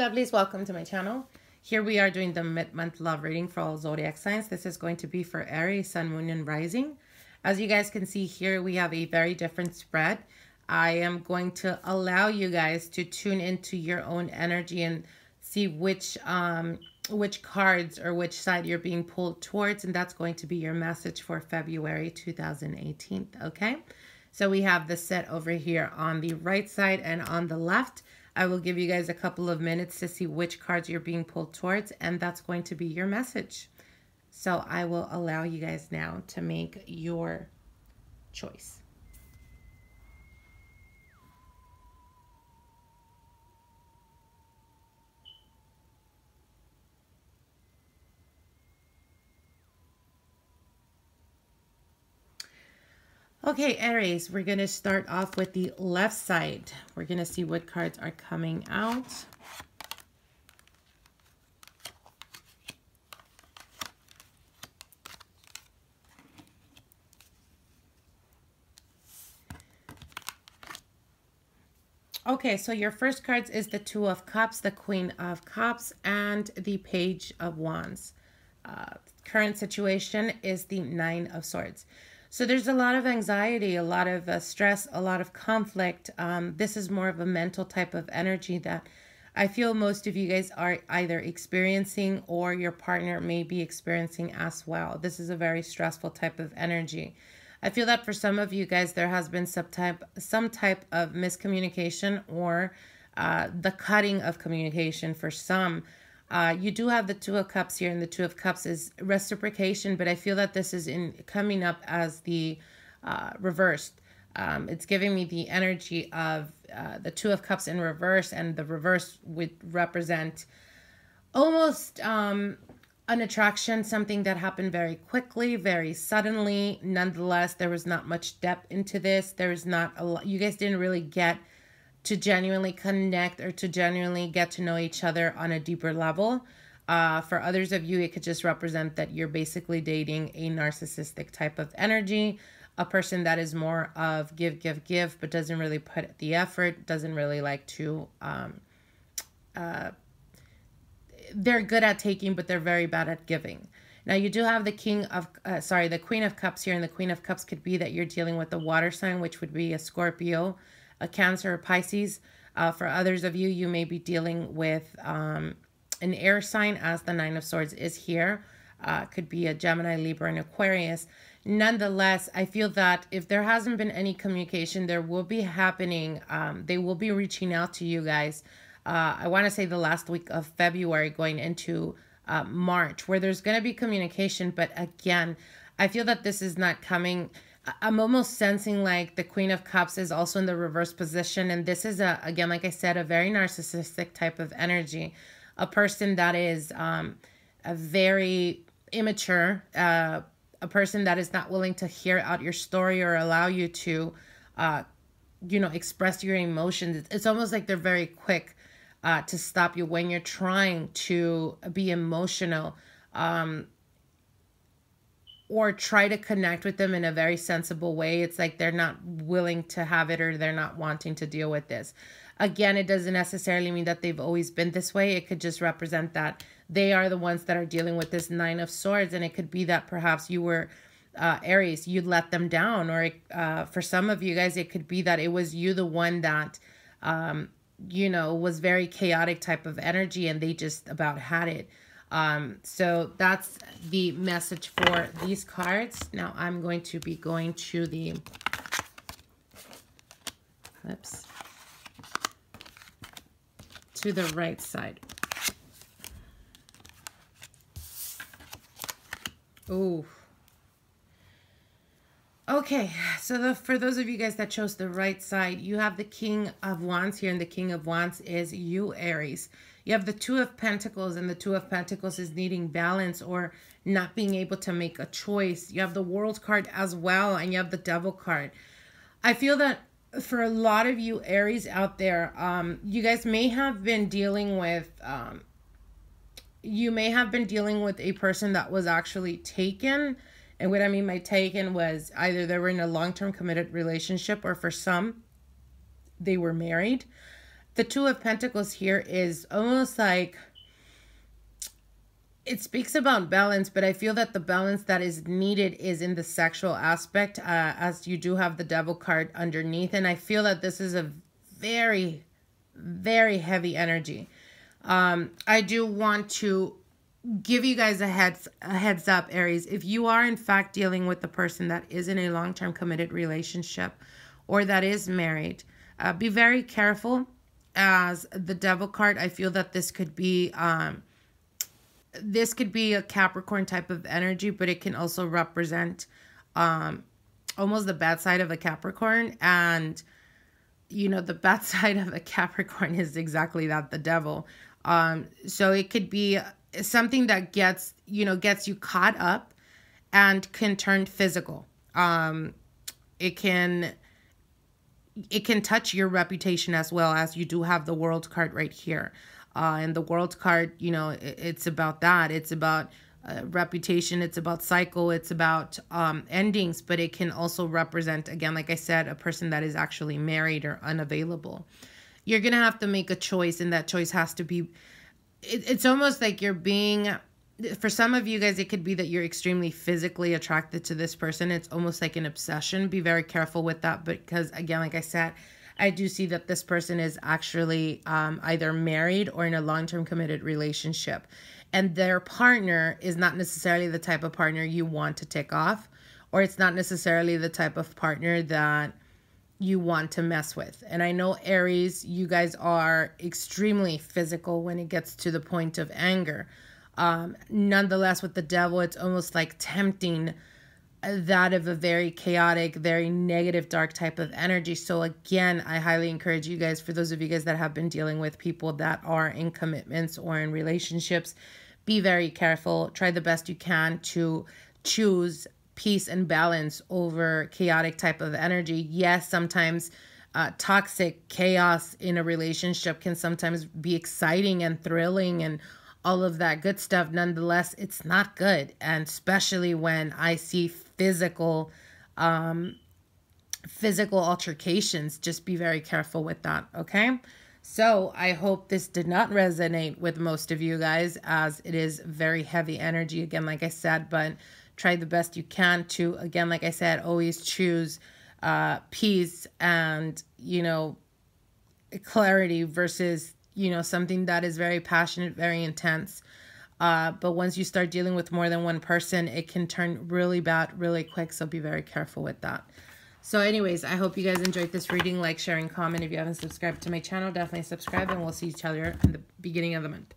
lovelies, welcome to my channel. Here we are doing the mid-month love reading for all zodiac signs. This is going to be for Aries, Sun, Moon, and Rising. As you guys can see here, we have a very different spread. I am going to allow you guys to tune into your own energy and see which cards or which side you're being pulled towards, and that's going to be your message for February 2018, okay? So we have the set over here on the right side and on the left. I will give you guys a couple of minutes to see which cards you're being pulled towards, and that's going to be your message. So I will allow you guys now to make your choice. Okay, Aries, we're going to start off with the left side. We're going to see what cards are coming out. Okay, so your first cards is the Two of Cups, the Queen of Cups, and the Page of Wands. Current situation is the Nine of Swords. So there's a lot of anxiety, a lot of stress, a lot of conflict. This is more of a mental type of energy that I feel most of you guys are either experiencing or your partner may be experiencing as well. This is a very stressful type of energy. I feel that for some of you guys, there has been some type of miscommunication or the cutting of communication for some. You do have the Two of Cups here, and the Two of Cups is reciprocation, but I feel that this is coming up as the reversed. It's giving me the energy of the Two of Cups in reverse, and the reverse would represent almost an attraction, something that happened very quickly, very suddenly. Nonetheless, there was not much depth into this. There is not a lot. You guys didn't really get to genuinely connect or to genuinely get to know each other on a deeper level. For others of you, it could just represent that you're basically dating a narcissistic type of energy, a person that is more of give, but doesn't really put the effort, doesn't really like to, they're good at taking, but they're very bad at giving. Now you do have the the Queen of Cups here, and the Queen of Cups could be that you're dealing with a water sign, which would be a Scorpio, a Cancer, or Pisces. For others of you, you may be dealing with an air sign, as the Nine of Swords is here. Could be a Gemini, Libra, and Aquarius. Nonetheless, I feel that if there hasn't been any communication, there will be happening. They will be reaching out to you guys. I want to say the last week of February going into March, where there's going to be communication. But again, I feel that this is not coming. I'm almost sensing like the Queen of Cups is also in the reverse position. And this is, again, like I said, a very narcissistic type of energy. A person that is a very immature, a person that is not willing to hear out your story or allow you to, express your emotions. It's almost like they're very quick to stop you when you're trying to be emotional, or try to connect with them in a very sensible way. It's like they're not willing to have it, or they're not wanting to deal with this. Again, it doesn't necessarily mean that they've always been this way. It could just represent that they are the ones that are dealing with this Nine of Swords, and it could be that perhaps you were Aries, you let them down, or for some of you guys, it could be that it was you the one that was very chaotic type of energy, and they just about had it. So that's the message for these cards. Now I'm going to be going to the right side. Ooh. Okay, so for those of you guys that chose the right side, you have the King of Wands here, and the King of Wands is you, Aries. You have the Two of Pentacles, and the Two of Pentacles is needing balance or not being able to make a choice. You have the World card as well, and you have the Devil card. I feel that for a lot of you Aries out there, you guys may have been dealing with, a person that was actually taken. And what I mean by taken was either they were in a long-term committed relationship, or for some, they were married. The Two of Pentacles here is almost like, it speaks about balance, but I feel that the balance that is needed is in the sexual aspect, as you do have the Devil card underneath. And I feel that this is a very, very heavy energy. I do want to give you guys a heads up, Aries. If you are in fact dealing with a person that is in a long-term committed relationship or that is married, be very careful. As the Devil card, I feel that this could be a Capricorn type of energy, but it can also represent almost the bad side of a Capricorn. And, you know, the bad side of a Capricorn is exactly that, the devil. So it could be something that gets you caught up and can turn physical. It can touch your reputation as well, as you do have the World card right here. And the World card, you know, it's about that. It's about reputation. It's about cycle. It's about endings. But it can also represent, again, like I said, a person that is actually married or unavailable. You're going to have to make a choice, and that choice has to be, it's almost like you're being, for some of you guys, it could be that you're extremely physically attracted to this person. It's almost like an obsession. Be very careful with that, because again, like I said, I do see that this person is actually either married or in a long-term committed relationship. And their partner is not necessarily the type of partner you want to take off, or it's not necessarily the type of partner that you want to mess with. And I know, Aries, you guys are extremely physical when it gets to the point of anger. Nonetheless, with the devil, it's almost like tempting that of a very chaotic, very negative, dark type of energy. So again, I highly encourage you guys, for those of you guys that have been dealing with people that are in commitments or in relationships, be very careful. Try the best you can to choose peace and balance over chaotic type of energy. Yes, sometimes toxic chaos in a relationship can sometimes be exciting and thrilling and all of that good stuff. Nonetheless, it's not good. And especially when I see physical altercations, just be very careful with that. Okay. So I hope this did not resonate with most of you guys, as it is very heavy energy. Again, like I said, but try the best you can to, again, like I said, always choose peace and, you know, clarity versus, you know, something that is very passionate, very intense. But once you start dealing with more than one person, it can turn really bad really quick. So be very careful with that. So anyways, I hope you guys enjoyed this reading. Like, share, and comment. If you haven't subscribed to my channel, definitely subscribe, and we'll see each other in the beginning of the month.